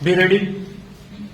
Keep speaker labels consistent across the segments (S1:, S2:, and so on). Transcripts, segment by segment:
S1: Be ready?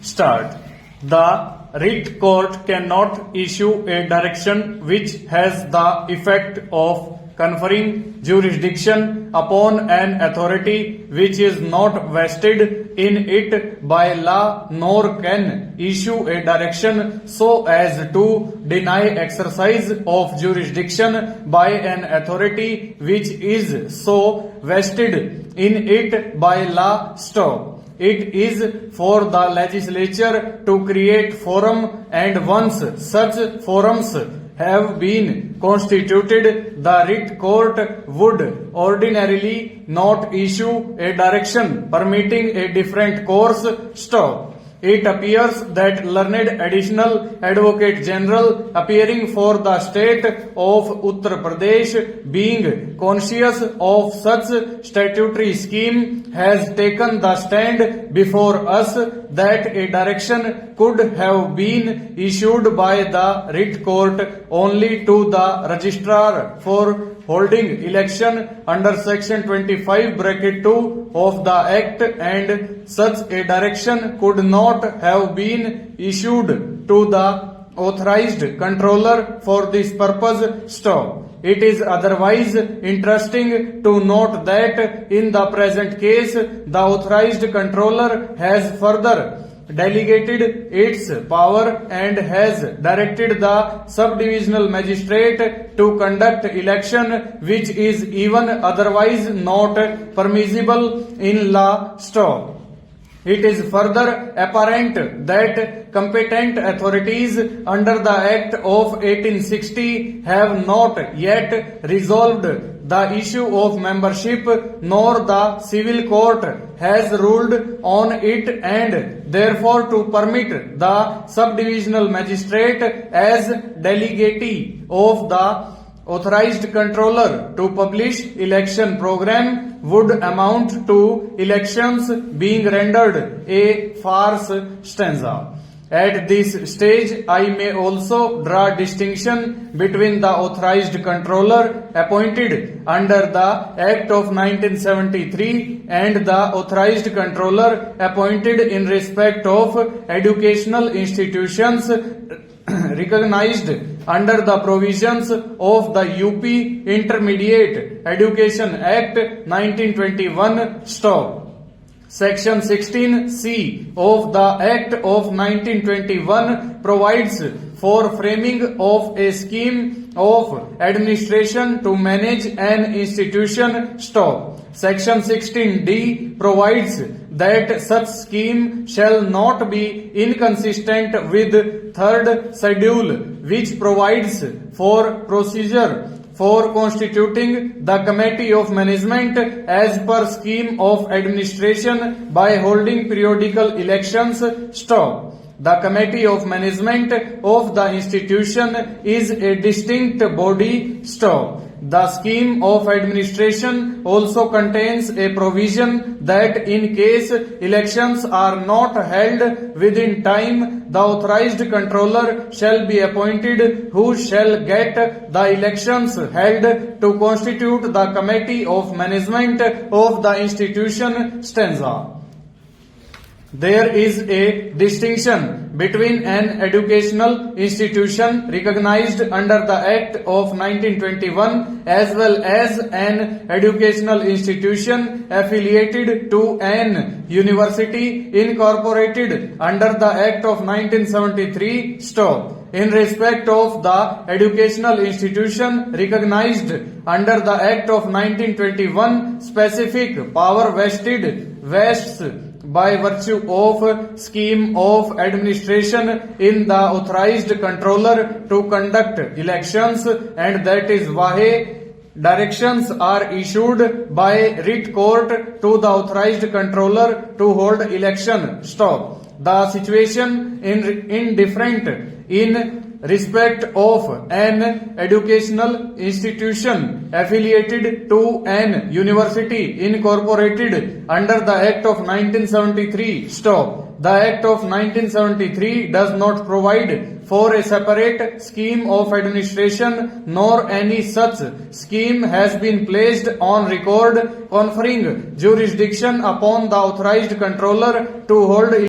S1: Start. The writ court cannot issue a direction which has the effect of conferring jurisdiction upon an authority which is not vested in it by law, nor can issue a direction so as to deny exercise of jurisdiction by an authority which is so vested in it by law. Stop. It is for the legislature to create forum, and once such forums have been constituted, the writ court would ordinarily not issue a direction permitting a different course. Stop. It appears that learned additional advocate general appearing for the state of Uttar Pradesh, being conscious of such statutory scheme, has taken the stand before us that a direction could have been issued by the writ court only to the registrar for holding election under section 25 bracket 2 of the act, and such a direction could not have been issued to the authorized controller for this purpose. Stop. It is otherwise interesting to note that in the present case the authorized controller has further delegated its power and has directed the subdivisional magistrate to conduct election which is even otherwise not permissible in law. Stop. It is further apparent that competent authorities under the Act of 1860 have not yet resolved the issue of membership, nor the civil court has ruled on it, and therefore to permit the subdivisional magistrate as delegatee of the authorized controller to publish election program would amount to elections being rendered a farce. Stanza. At this stage, I may also draw distinction between the authorized controller appointed under the Act of 1973 and the authorized controller appointed in respect of educational institutions recognized under the provisions of the UP Intermediate Education Act 1921. Stop. Section 16C of the Act of 1921 provides for framing of a scheme of administration to manage an institution. Stop. Section 16D provides that such scheme shall not be inconsistent with third schedule, which provides for procedure for constituting the committee of management as per scheme of administration by holding periodical elections. Stop. The committee of management of the institution is a distinct body. Stop. The scheme of administration also contains a provision that in case elections are not held within time, the authorized controller shall be appointed who shall get the elections held to constitute the committee of management of the institution. Stanza. There is a distinction between an educational institution recognized under the Act of 1921 as well as an educational institution affiliated to an university incorporated under the Act of 1973. Stop. In respect of the educational institution recognized under the Act of 1921, specific power vests by virtue of scheme of administration in the authorized controller to conduct elections, and that is why directions are issued by writ court to the authorized controller to hold election. Stop. The situation indifferent in respect of an educational institution affiliated to an university incorporated under the Act of 1973. Stop. The Act of 1973 does not provide for a separate scheme of administration, nor any such scheme has been placed on record conferring jurisdiction upon the authorized controller to hold